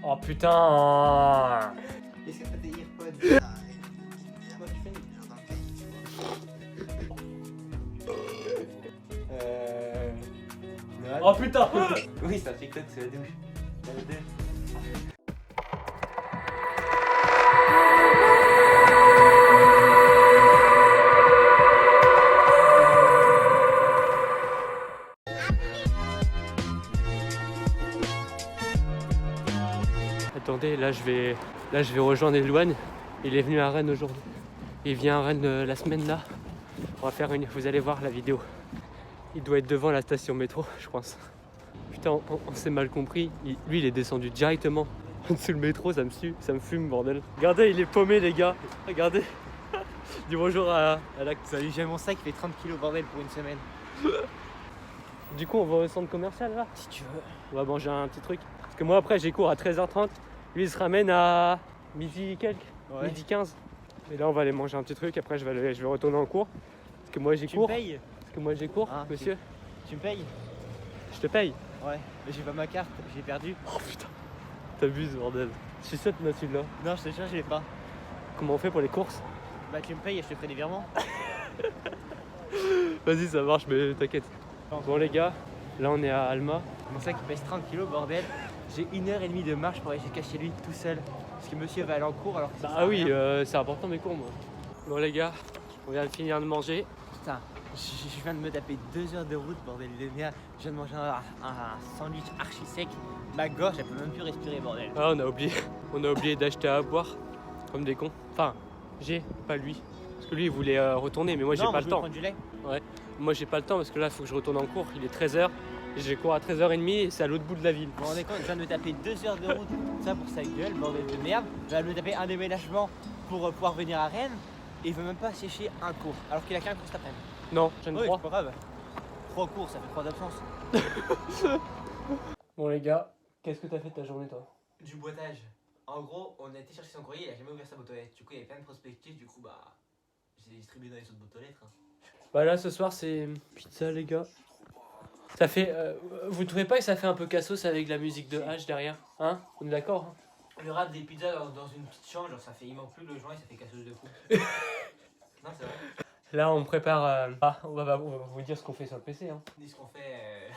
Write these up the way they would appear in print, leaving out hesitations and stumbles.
Oh putain. Est-ce que t'as tes AirPods? Moi tu fais une genre dans le cahier, tu vois. Oh putain. Oui, c'est un TikTok, c'est la douche. Attendez, là je vais rejoindre Elouane. Il est venu à Rennes aujourd'hui. Il vient à Rennes la semaine là. On va faire une. Vous allez voir la vidéo. Il doit être devant la station métro, je pense. Putain, on s'est mal compris. Lui, il est descendu directement en dessous le métro. Ça me fume, bordel. Regardez, il est paumé, les gars. Regardez. Dis bonjour à la. Salut, j'ai mon sac qui fait 30 kilos bordel pour une semaine. Du coup, on va au centre commercial là. Si tu veux. On va manger un petit truc. Parce que moi, après, j'ai cours à 13h30. Lui, il se ramène à midi quelques, Ouais. midi 15. Et là, on va aller manger un petit truc. Après, je vais retourner en cours. Parce que moi, j'ai Tu cours. me payes? Parce que moi, j'ai cours, Ah, monsieur. Tu me payes? Je te paye. Ouais. Mais j'ai pas ma carte, j'ai perdu. Oh putain. T'abuses, bordel. Je suis sûr que tu celui-là. Non, je te jure, je l'ai pas. Comment on fait pour les courses? Bah tu me payes et je te ferai des virements. Vas-y, ça marche, mais t'inquiète. Bon, les gars, là, on est à Alma. Mon sac il pèse 30 kilos bordel. J'ai 1h30 de marche pour aller jusqu'à chez lui tout seul. Parce que monsieur va aller en cours alors que ça sert Bah à oui, rien. c'est important mes cours, moi. Bon, les gars, on vient de finir de manger. Putain, je viens de me taper 2 heures de route bordel de merde. Je viens de manger un sandwich archi sec. Ma gorge elle peut même plus respirer bordel. Ah, on a oublié d'acheter à boire, comme des cons. Enfin, pas lui. Parce que lui, il voulait retourner, mais moi, j'ai Non, pas je le veux temps. prendre du lait. Moi, j'ai pas le temps parce que là, il faut que je retourne en cours. Il est 13h. J'ai cours à 13h30 et c'est à l'autre bout de la ville. Vous vous rendez compte, je viens de me taper 2 heures de route, ça pour sa gueule, bordel de merde. Je viens de me taper un déménagement pour pouvoir venir à Rennes et il veut même pas sécher un cours, alors qu'il a qu'un cours cet après-midi. Non, j'en ai Oui, trois. c'est pas grave. 3 cours, ça fait 3 absences. Bon, les gars, qu'est-ce que t'as fait de ta journée, toi? Du boitage. En gros, on a été chercher son courrier, il a jamais ouvert sa boîte aux lettres. Du coup, il y avait plein de prospectus, du coup, bah, j'ai distribué dans les autres boîtes aux lettres. Bah là, ce soir, c'est pizza, les gars. Ça fait. Vous trouvez pas que ça fait un peu cassos avec la musique de H derrière? Hein? On est d'accord? Hein? Le rap des pizzas dans une petite chambre, genre ça fait, il manque plus le joint et ça fait casseuse de fou. Non, c'est vrai. Là, on prépare. On va vous dire ce qu'on fait sur le PC. Hein. Dis ce qu'on fait.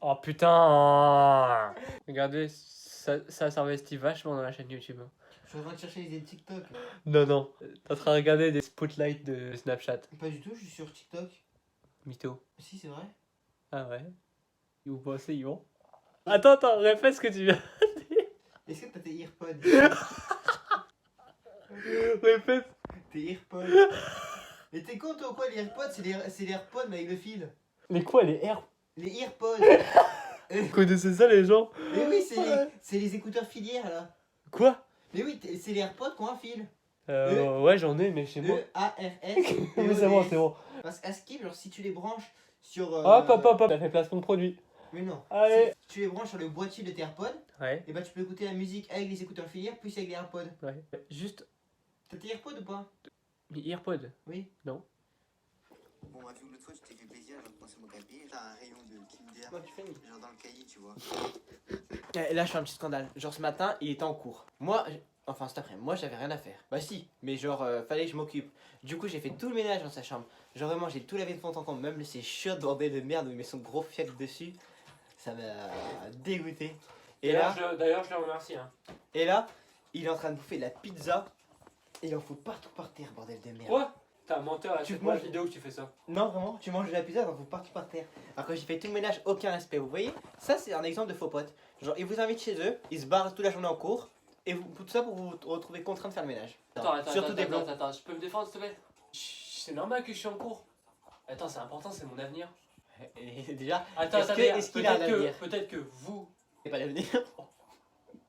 Oh putain! Regardez, ça s'investit vachement dans la chaîne YouTube. Hein. Je suis en train de chercher les TikTok. Non, non. T'es en train de regarder des spotlights de Snapchat. Pas du tout, je suis sur TikTok. Mytho. Si, c'est vrai. Ah ouais? Ils vont c'est ils vont. Attends, répète ce que tu viens. Est-ce que t'as tes AirPods? Répète. Tes AirPods. Mais t'es con toi ou quoi? Les AirPods, c'est les AirPods mais avec le fil. Mais quoi, les airs? Les AirPods. Vous connaissez ça, les gens? Mais oui, c'est les écouteurs filières là. Quoi? Mais oui, c'est les AirPods qui ont un fil. Ouais, j'en ai, mais chez moi. E-A-R-S. Mais c'est bon, c'est bon. Parce qu'à Skip, genre si tu les branches sur. Hop, t'as fait placement de produit. Mais non. Allez. Si tu les branches sur le boîtier de tes AirPods, Ouais. et bah tu peux écouter la musique avec les écouteurs filières plus avec les AirPods. Ouais. Juste. T'as tes AirPods ou pas? Mais AirPod. Oui. Non. Bon, ma vu l'autre fois, je t'ai fait plaisir, je repensais mon cahier. T'as un rayon de Kinder, Moi tu fais genre dans le cahier, tu vois. Là je fais un petit scandale. Genre ce matin, il était en cours. Moi, enfin cet après-midi, moi j'avais rien à faire. Bah si, mais genre fallait que je m'occupe. Du coup j'ai fait tout le ménage dans sa chambre. Genre vraiment j'ai tout lavé de fond en comble, même ses chiottes bordel de merde où il met son gros fiac dessus. Ça m'a dégoûté. Et là, D'ailleurs, je le remercie. Hein. il est en train de bouffer de la pizza et il en fout partout par terre bordel de merde. Quoi? T'es un menteur, Tu c'est moi la manges- vidéo que tu fais ça. Non vraiment, tu manges de la pizza, il en fout partout par terre. Alors que j'ai fait tout le ménage, aucun respect. Vous voyez? Ça c'est un exemple de faux pote. Genre ils vous invitent chez eux, ils se barrent toute la journée en cours. Et tout ça pour vous retrouver contraint de faire le ménage. Surtout des blancs. Attends, je peux me défendre s'il te plaît? C'est normal que je suis en cours. Attends, c'est important, c'est mon avenir. Et déjà, Attends, est-ce qu'il a un avenir? peut-être que vous, c'est pas l'avenir.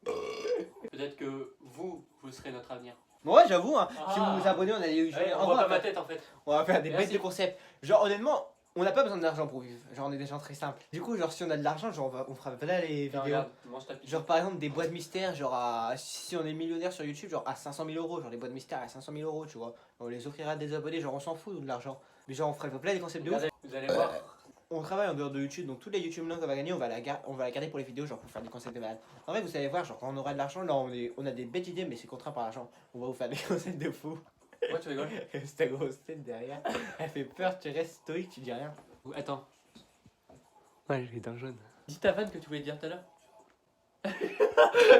peut-être que vous serez notre avenir. Ouais, j'avoue, hein, si Ah. vous vous abonnez, on a les Allez, on on voit va pas ma faire- tête en fait. on va faire des Merci. bêtes de concepts. Genre, honnêtement, on n'a pas besoin d'argent pour vivre. Genre, on est des gens très simples. Du coup, genre, si on a de l'argent, genre, on fera pas là les Tiens, vidéos. regarde, mange ta pizza. Genre, par exemple, des boîtes mystères, genre, si on est millionnaire sur YouTube, genre, à 500 000 euros. Genre, les boîtes mystères à 500 000 euros, tu vois. On les offrira à des abonnés, genre, on s'en fout de l'argent. Mais genre, on ferait pas plein des concepts de ouf. Regardez, vous allez voir. on travaille en dehors de YouTube, donc tous les YouTube qu'on va gagner, on va la garder pour les vidéos, genre pour faire des conseils de malade. En vrai, vous allez voir, genre quand on aura de l'argent, là on a des bêtes idées, mais c'est contraint par l'argent. On va vous faire des conseils de fou. Pourquoi tu rigoles? C'est ta grosse tête derrière. Elle fait peur, tu restes stoïque, tu dis rien. Attends. Ouais, j'ai d'un jaune. Dis ta vanne que tu voulais dire tout à l'heure.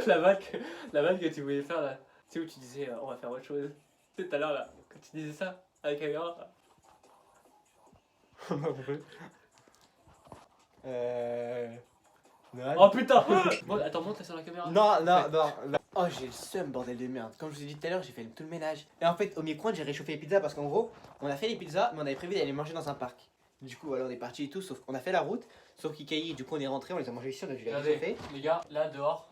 la vanne que tu voulais faire là. Tu sais où tu disais on va faire autre chose. Tu sais tout à l'heure là, quand tu disais ça à la caméra. Non, Oh putain. Bon, attends, monte sur la caméra. non. Oh, j'ai le seum, bordel de merde. Comme je vous ai dit tout à l'heure, j'ai fait tout le ménage. Et en fait, au micro-ondes, j'ai réchauffé les pizzas parce qu'en gros, on a fait les pizzas, mais on avait prévu d'aller les manger dans un parc. Du coup, voilà, on est parti et tout, sauf qu'on a fait la route, sauf qu'ils caillent, du coup, on est rentré, on les a mangés ici, on a dû les réchauffer. Les gars, là dehors.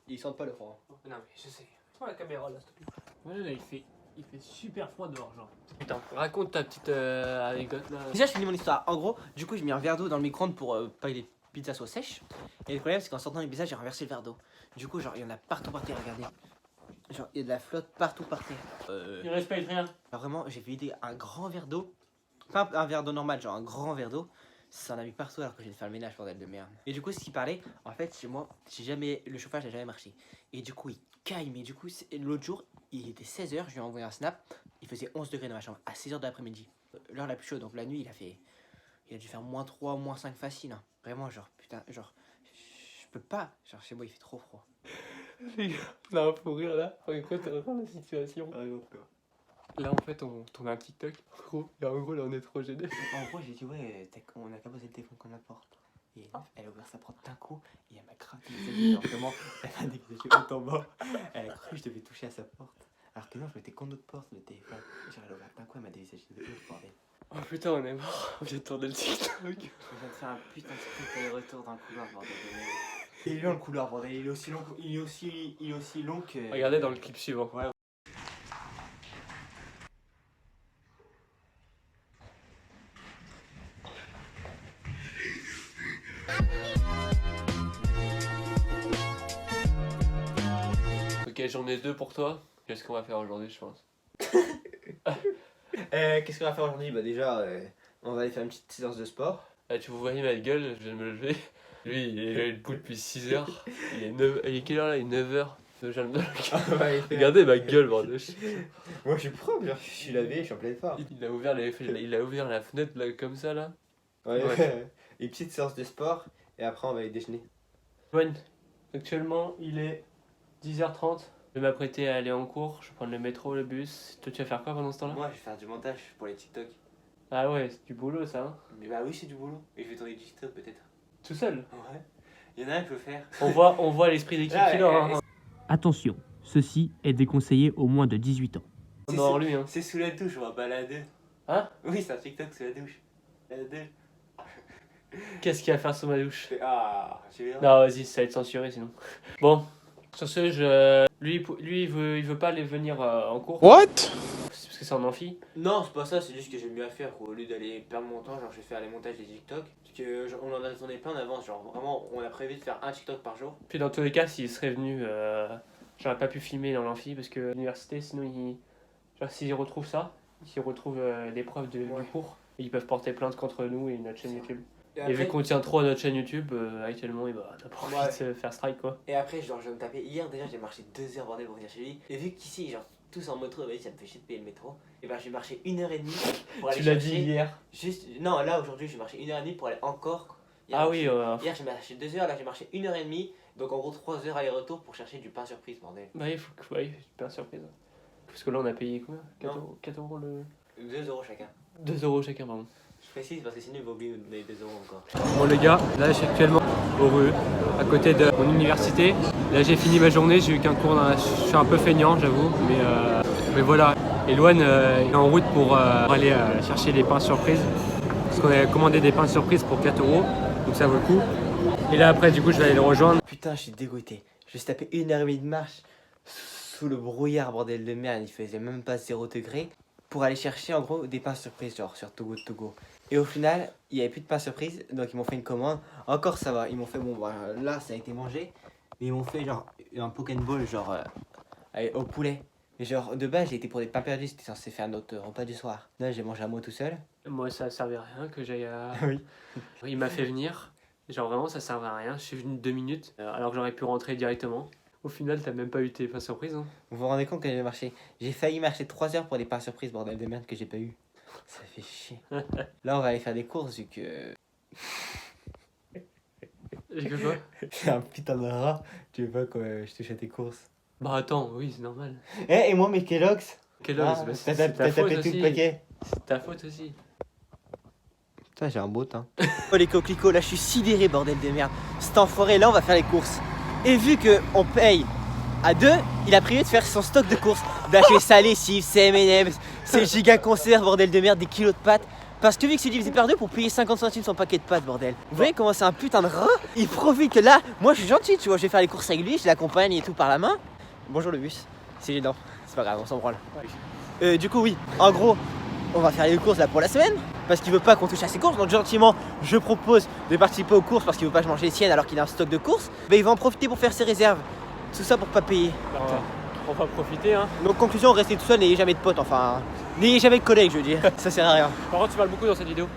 Ils sentent pas le froid. Non, mais je sais. Prends la caméra là, s'il te plaît. Ouais, là, il fait super froid dehors, genre. Putain, raconte ta petite anecdote là. Déjà, je finis mon histoire. En gros, du coup, j'ai mis un verre d'eau dans le micro-ondes pour pas que les pizzas soient sèches. Et le problème, c'est qu'en sortant les pizzas, j'ai renversé le verre d'eau. Du coup, genre, il y en a partout par terre, regardez. Genre, il y a de la flotte partout par terre. Il respecte rien. Alors, vraiment, j'ai vidé un grand verre d'eau. Pas un verre d'eau normal, genre un grand verre d'eau. Ça en a mis partout alors que j'ai dû faire le ménage, bordel de merde. Et du coup, ce qui parlait, en fait, chez moi, le chauffage n'a jamais marché. Et du coup, il caille. Mais du coup, l'autre jour, il était 16h, je lui ai envoyé un snap. Il faisait 11 degrés dans ma chambre, à 6h de l'après-midi. L'heure la plus chaude, donc la nuit, il a dû faire -3, -5 facile. Hein. Vraiment, genre, putain, genre, je peux pas. Genre, chez moi, il fait trop froid. Les gars, on a un fou rire là. Écoute, la situation. Là, en fait, on tourne un TikTok. Et en gros, là, on est trop gênés. En gros, j'ai dit, ouais, on a qu'à poser le téléphone qu'on apporte. Et elle a ouvert sa porte d'un coup et elle m'a grave dévisagé. Genre vraiment, elle m'a dévisagé autant bas. Elle a cru que je devais toucher à sa porte. Alors que non, je mettais contre notre porte le téléphone. Genre, elle a ouvert d'un coup, elle m'a dévisagé de ouf, bordel. Oh putain, on est mort. On vient de tourner le TikTok. Je viens de faire un putain de sprint aller-retour dans le couloir, bordel de merde. Il est long le couloir, bordel. Il est aussi long que. Regardez dans le clip suivant. Ouais. Ok, j'en ai 2 pour toi. Qu'est-ce qu'on va faire aujourd'hui, je pense? Qu'est-ce qu'on va faire aujourd'hui? Bah, déjà, on va aller faire une petite séance de sport. Là, tu vous voyez ma gueule, je viens de me lever. Lui, il est debout depuis 6h. Il est quelle heure là? Il est 9h. Regardez ma gueule, bordel. Moi, je suis propre, je suis lavé, je suis en pleine forme. Il a ouvert la fenêtre là, comme ça là. Ouais. Une petite séance de sport et après on va aller déjeuner. Joanne, actuellement il est 10h30. Je vais m'apprêter à aller en cours. Je vais prendre le métro, le bus. Toi, tu vas faire quoi pendant ce temps-là? Moi, je vais faire du montage pour les TikTok. Ah ouais, c'est du boulot ça. Hein. Mais bah oui, c'est du boulot. Et je vais tourner du TikTok peut-être. Tout seul? Ouais. Il y en a un qui peut faire. On voit l'esprit d'équipe qu'il a. Hein. Attention, ceci est déconseillé aux moins de 18 ans. Non, lui, hein. C'est sous la douche, on va pas la deux. Hein? Oui, c'est un TikTok sous la douche. La deux. Qu'est-ce qu'il y a à faire sous ma douche? Ah, j'ai bien. Non, vas-y, ça va être censuré sinon. Bon, sur ce, lui, il veut pas aller venir en cours. What? Parce que c'est en amphi. Non, c'est pas ça, c'est juste que j'aime bien faire quoi. Au lieu d'aller perdre mon temps, genre je vais faire les montages des TikTok. Parce que genre, on en a tourné plein en avance, genre vraiment on a prévu de faire un TikTok par jour. Puis dans tous les cas, s'il serait venu, j'aurais pas pu filmer dans l'amphi parce que l'université, sinon genre s'ils retrouvent ça, s'ils retrouvent des preuves du cours, ils peuvent porter plainte contre nous et notre chaîne YouTube. Et vu qu'on tient trop à notre chaîne YouTube, actuellement, il va pas envie de se faire strike quoi. Et après, genre, je vais me taper. Hier, déjà, j'ai marché 2 heures bordel pour venir chez lui. Et vu qu'ici, genre, tous en métro, ça me fait chier de payer le métro. Et ben, j'ai marché 1h30 pour aller Tu l'as chercher. dit hier. Juste, non, là, aujourd'hui, j'ai marché 1h30 pour aller encore. Hier, Ah oui, hier, j'ai marché 2 heures, là, j'ai marché 1h30. Donc, en gros, 3 heures aller-retour pour chercher du pain surprise, bordel. Bah, il faut que. Ouais, pas surprise. Parce que là, on a payé combien? 4 euros le. 2 euros chacun. 2 euros chacun, pardon. Je précise parce que sinon, il va oublier de donner 2 euros encore. Bon les gars, là je suis actuellement au RUE, à côté de mon université. Là j'ai fini ma journée, j'ai eu qu'un cours, je suis un peu feignant j'avoue, mais voilà. Et Loane est en route pour aller chercher les pains surprises. Parce qu'on a commandé des pains surprises pour 4 euros, donc ça vaut le coup. Et là après du coup je vais aller le rejoindre. Putain, je suis dégoûté. Je me suis tapé 1h30 de marche sous le brouillard, bordel de merde. Il faisait même pas 0 degré. Pour aller chercher en gros des pains surprises, genre sur Togo. Et au final, il n'y avait plus de pain surprise, donc ils m'ont fait une commande. Encore ça va, ils m'ont fait, bon bah, là ça a été mangé, mais ils m'ont fait genre un Pokéball genre au poulet. Mais genre de base j'ai été pour des pains perdus, c'était censé faire notre repas du soir. Là j'ai mangé à moi tout seul, Moi, ça servait à rien que j'aille à. Oui. Il m'a fait venir. Genre, vraiment, ça servait à rien. Je suis venu 2 minutes alors que j'aurais pu rentrer directement. Au final, t'as même pas eu tes pas surprises. Hein. Vous vous rendez compte que j'ai marché? J'ai failli marcher 3 heures pour des pas surprises, bordel de merde, que j'ai pas eu. Ça fait chier. Là, on va aller faire des courses vu que. J'ai que quoi? J'ai un putain de rat. Tu veux pas que je touche à tes courses? Bah, attends, oui, c'est normal. Et moi, mes Kellogg's? Quel Ah, os? Bah, t'as c'est ta faute tapé tout aussi. le paquet. C'est ta faute aussi. Putain, j'ai un beau teint. Oh les coquelicots, là je suis sidéré, bordel de merde. Cet enfoiré, là on va faire les courses. Et vu qu'on paye à 2, il a prévu de faire son stock de courses. D'acheter sa lessive, ses M&M's, ses giga conserves, bordel de merde, des kilos de pâtes. Parce que vu que c'est divisé par 2 pour payer 50 centimes son paquet de pâtes, bordel. Vous voyez comment c'est un putain de rat? Il profite que là, moi je suis gentil, tu vois, je vais faire les courses avec lui, je l'accompagne et tout par la main. Bonjour le bus, c'est gênant, c'est pas grave, on s'en branle. Du coup oui, en gros, on va faire les courses là pour la semaine. Parce qu'il veut pas qu'on touche à ses courses, donc gentiment je propose de participer aux courses parce qu'il veut pas manger les siennes alors qu'il a un stock de courses. Mais il va en profiter pour faire ses réserves. Tout ça pour pas payer. Alors, on va profiter, hein. Donc conclusion, restez tout seul, n'ayez jamais de potes, enfin. N'ayez jamais de collègues, je veux dire. Ça sert à rien. Par contre, tu parles beaucoup dans cette vidéo.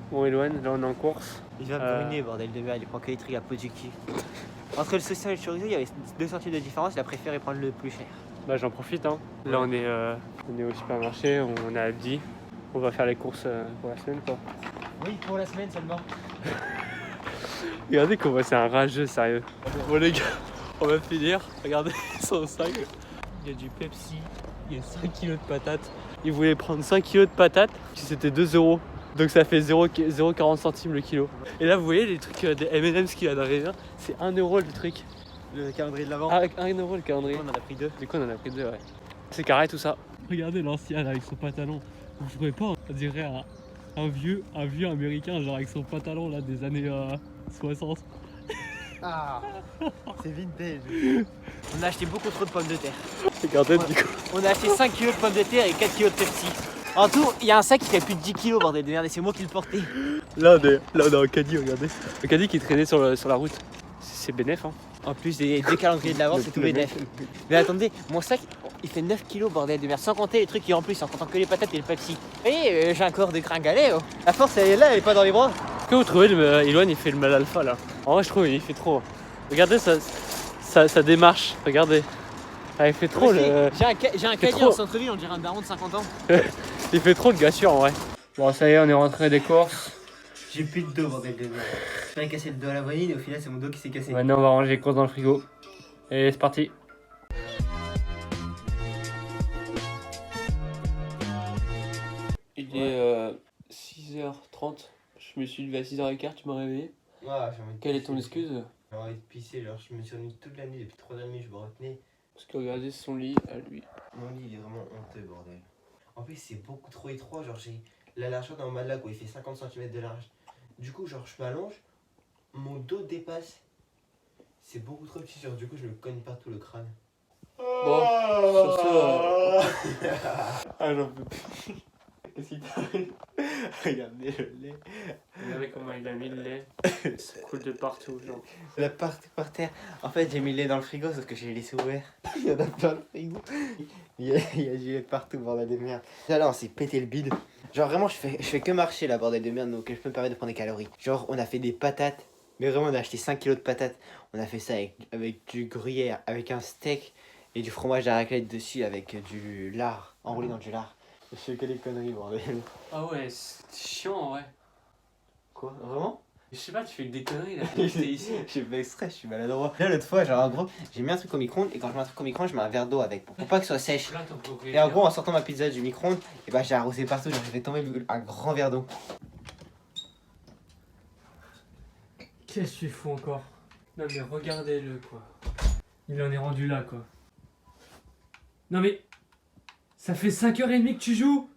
Bon, Eloane, là on est en course. Il va brûler, bordel de merde, il prend que les trucs à peau du cul. Entre le saucisson et le chorizo, il y avait 2 centimes de différence, il a préféré prendre le plus cher. Bah, j'en profite, hein. Là, on est au supermarché, on est à Aldi. On va faire les courses pour la semaine, quoi. Oui, pour la semaine seulement. Regardez comment c'est un rageux, sérieux. Bon, les gars, on va finir. Regardez son sac. Il y a du Pepsi, il y a 5 kilos de patates. Il voulait prendre 5 kilos de patates, c'était 2 euros. Donc ça fait 0,40 centimes le kilo. Et là, vous voyez les trucs des M&M's qu'il y a dans les mains, c'est 1 euro le truc. Le calendrier de l'avant. Ah, 1 euro le calendrier. On en a pris 2. Du coup, on en a pris 2, ouais. C'est carré tout ça. Regardez l'ancien avec son pantalon. Vous trouvez pas, on dirait un vieux américain, genre avec son pantalon là des années 60. Ah, c'est vintage. On a acheté beaucoup trop de pommes de terre. Regardez du coup. On a acheté 5 kilos de pommes de terre et 4 kilos de Pepsi. En tout, il y a un sac qui fait plus de 10 kilos, bordel de merde, et c'est moi qui le portais. Là on est en caddie, regardez. Un caddie qui traînait sur la route. C'est bénéf, hein. En plus des calendriers de l'avance, c'est tout bénef. Mais attendez, mon sac, il fait 9 kilos, bordel de merde, sans compter les trucs qui en plus, en comptant que les patates et le Pepsi. Et j'ai un corps de gringalet, oh. La force, elle est là, elle est pas dans les bras. Est-ce que vous trouvez Eloane, il fait le mal alpha là? En vrai, je trouve il fait trop. Regardez sa démarche, regardez. Ah, il fait trop le. J'ai un caddie en centre-ville, on dirait un daron de 50 ans. Il fait trop de gassure en vrai. Bon, ça y est, on est rentré des courses. J'ai plus de dos, bordel de merde. J'avais cassé le dos à la vanille, et au final, c'est mon dos qui s'est cassé. Maintenant, on va ranger les courses dans le frigo. Et c'est parti. Il est 6h30. Je me suis levé à 6h15, tu m'as réveillé. Ouais, j'ai envie de Quelle est pisser. ton excuse? J'ai envie de pisser, genre je me suis remis toute la nuit, depuis 3h30 je me retenais. Parce que regardez son lit à lui. Mon lit il est vraiment honteux, bordel. En plus c'est beaucoup trop étroit, genre j'ai la largeur d'un matelas quoi, il fait 50 cm de large. Du coup genre je m'allonge, mon dos dépasse. C'est beaucoup trop petit, genre du coup je me cogne partout le crâne. Bon, sur ce... Ah j'en peux plus. Qu'est-ce qu'il t'arrive? Regardez le lait. Regardez comment il a mis le lait. Ça coule de partout, genre. La partout par terre. En fait j'ai mis le lait dans le frigo sauf que j'ai laissé ouvert. Il y en a plein le frigo. Il y a du lait partout, bordel de merde. Là on s'est pété le bide. Genre vraiment je fais que marcher là, bordel de merde, donc je peux me permettre de prendre des calories. Genre on a fait des patates. Mais vraiment on a acheté 5 kilos de patates. On a fait ça avec du gruyère, avec un steak et du fromage à raclette dessus avec du lard, enroulé dans du lard. Je fais que des conneries, bordel. Ah ouais, c'est chiant en vrai. Quoi? Vraiment? Je sais pas, tu fais que des conneries là, t'es ici. J'ai fait exprès, je suis maladroit. Là l'autre fois, genre en gros, j'ai mis un truc au micro-ondes et quand je mets un truc au micro-ondes, je mets un verre d'eau avec pour pas que ce soit sèche. Là, ton Et en gros, en sortant ma pizza du micro-ondes, et bah j'ai arrosé partout, genre j'ai fait tomber un grand verre d'eau. Qu'est-ce que tu fous encore? Non mais regardez-le quoi. Il en est rendu là quoi. Non mais... Ça fait 5h30 que tu joues.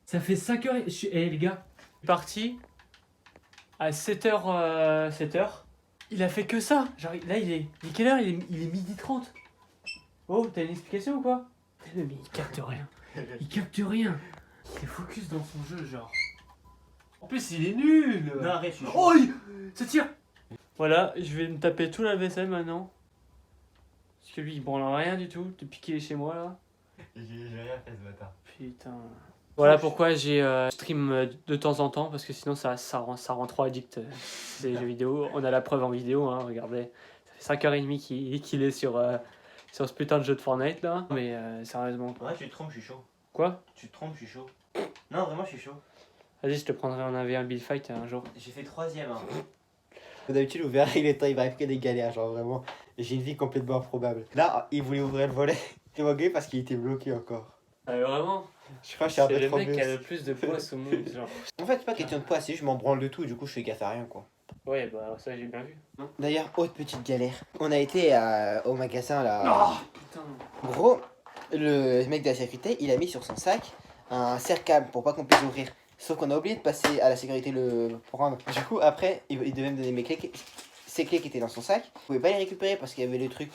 Ça fait 5h... Eh les gars. Parti à 7h... 7h. Il a fait que ça. Genre là il est quelle heure? Il est 12h30. Oh, t'as une explication ou quoi? Mais il capte rien. Il capte rien. Il est focus dans son jeu genre. En plus il est nul. Non, arrête, je suis chaud. Oh, ça tire. Voilà, je vais me taper tout la vaisselle maintenant. Parce que lui il branle rien du tout depuis qu'il est chez moi là. J'ai rien fait ce matin. Putain. Voilà pourquoi j'ai stream de temps en temps, parce que sinon ça rend trop addict ces jeux vidéo. On a la preuve en vidéo, hein, regardez. Ça fait 5h30 qu'il est sur ce putain de jeu de Fortnite là. Mais sérieusement quoi. Ouais, tu te trompes, je suis chaud. Quoi? Tu te trompes, je suis chaud. Non, vraiment, je suis chaud. Vas-y, je te prendrai en 1v1 build fight un jour. J'ai fait 3ème. Hein. D'habitude, vous verrez, il m'arrive que des galères, genre vraiment. J'ai une vie complètement improbable. Là, il voulait ouvrir le volet. Il m'a gueulé parce qu'il était bloqué encore. Vraiment? Je crois que je suis un peu C'est le trop mec qui a vieux. le plus de poids au monde, genre. En fait, c'est pas question de poids, c'est juste je m'en branle de tout, du coup, je fais gaffe à rien, quoi. Ouais, bah ça j'ai bien vu. D'ailleurs, autre petite galère. On a été au magasin là. Oh putain. Gros, le mec de la sécurité, il a mis sur son sac un serre-câble pour pas qu'on puisse ouvrir. Sauf qu'on a oublié de passer à la sécurité le prendre. Du coup, après, il devait me donner mes clés, ses clés qui étaient dans son sac. Je pouvais pas les récupérer parce qu'il y avait le truc.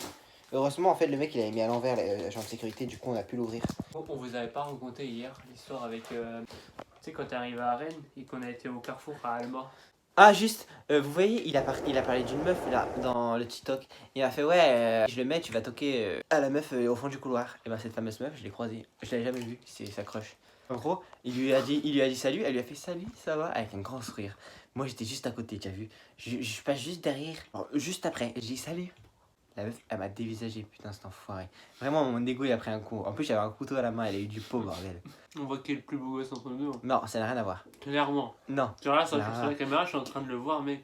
Heureusement, en fait, le mec il avait mis à l'envers l'agent de sécurité, du coup, on a pu l'ouvrir. On vous avait pas raconté hier l'histoire avec. Tu sais, quand t'es arrivé à Rennes et qu'on a été au Carrefour à Alma. Ah, juste, vous voyez, il a parlé d'une meuf là dans le TikTok. Il a fait, ouais, je le mets, tu vas toquer à la meuf au fond du couloir. Et ben, cette fameuse meuf, je l'ai croisée. Je l'avais jamais vue, c'est sa crush. En gros, il lui a dit salut, elle lui a fait salut, ça va, avec un grand sourire. Moi, j'étais juste à côté, tu as vu. Je passe juste derrière, alors, juste après, je dis salut. La meuf, elle m'a dévisagé, putain, cet enfoiré. Vraiment, mon égo, il a pris un coup. En plus, j'avais un couteau à la main, elle a eu du pot, bordel. On voit qui est le plus beau gosse entre nous. Non, ça n'a rien à voir. Clairement. Non. Tu vois là, sur Ah. la caméra, je suis en train de le voir, mec.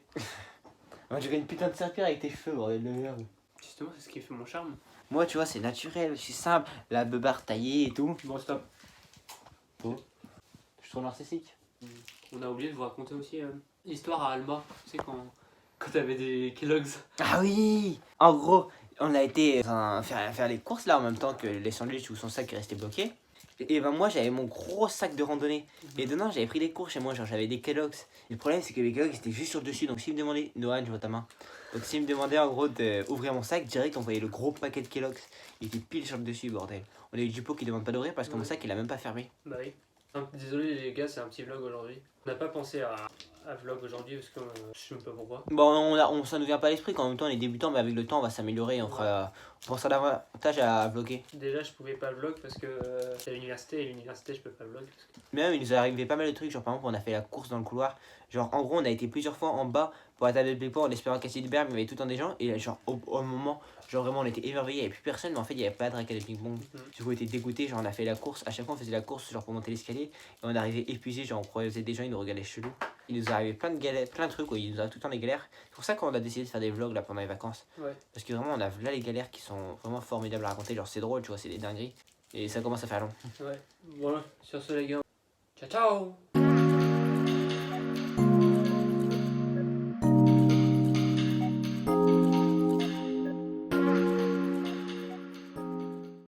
Moi, j'ai une putain de serpillère avec tes cheveux, bordel de merde. Justement, c'est ce qui fait mon charme. Moi, tu vois, c'est naturel, c'est simple. La beubare taillée et tout. Bon, stop. Je suis trop narcissique. On a oublié de vous raconter aussi l'histoire à Alma. Tu sais, quand t'avais des Kellogg's. Ah oui. En gros, on a été faire les courses là en même temps que les sandwichs où son sac est resté bloqué. Et ben moi j'avais mon gros sac de randonnée. Et dedans j'avais pris des courses chez moi, genre j'avais des Kellogg's. Et le problème c'est que les Kellogg's étaient juste sur le dessus. Donc s'il me demandait, Noah, je vois ta main. Donc s'il me demandait en gros d'ouvrir mon sac, direct on voyait le gros paquet de Kellogg's. Il était pile sur le dessus, bordel. On a eu du pot qui demande pas d'ouvrir parce que mon sac il a même pas fermé. Bah oui. Désolé les gars, c'est un petit vlog aujourd'hui. On n'a pas pensé à vlog aujourd'hui parce que je sais même pas pourquoi. Bon, ça nous vient pas à l'esprit qu'en même temps on est débutant, mais avec le temps on va s'améliorer. On pensera davantage à vlogger. Déjà, je pouvais pas vlog parce que c'est à l'université et l'université, je peux pas vlog. Parce que... Mais même, il nous est arrivé pas mal de trucs. Genre, par exemple, on a fait la course dans le couloir. Genre, en gros, on a été plusieurs fois en bas pour la table de playpoint en espérant casser du berbe. Mais il y avait tout le temps des gens. Et genre, au moment, genre vraiment, on était émerveillés. Il n'y avait plus personne. Mais en fait, il n'y avait pas de raquette de ping-pong. Du coup, on était dégoûtés. Genre, on a fait la course. À chaque fois, on faisait la course genre pour monter l'escalier. Et on arrivait épuisé. Genre, on croisait des gens. Ils nous regardaient chelou. Il nous est arrivé plein de galères, plein de trucs. Quoi. Il nous arrive tout le temps des galères. C'est pour ça qu'on a décidé de faire des vlogs là pendant les vacances. Ouais. Parce que vraiment, on a là les galères qui sont vraiment formidables à raconter. Genre, c'est drôle, tu vois, c'est des dingueries. Et ça commence à faire long. Ouais. Voilà, sur ce, les gars. Ciao, ciao!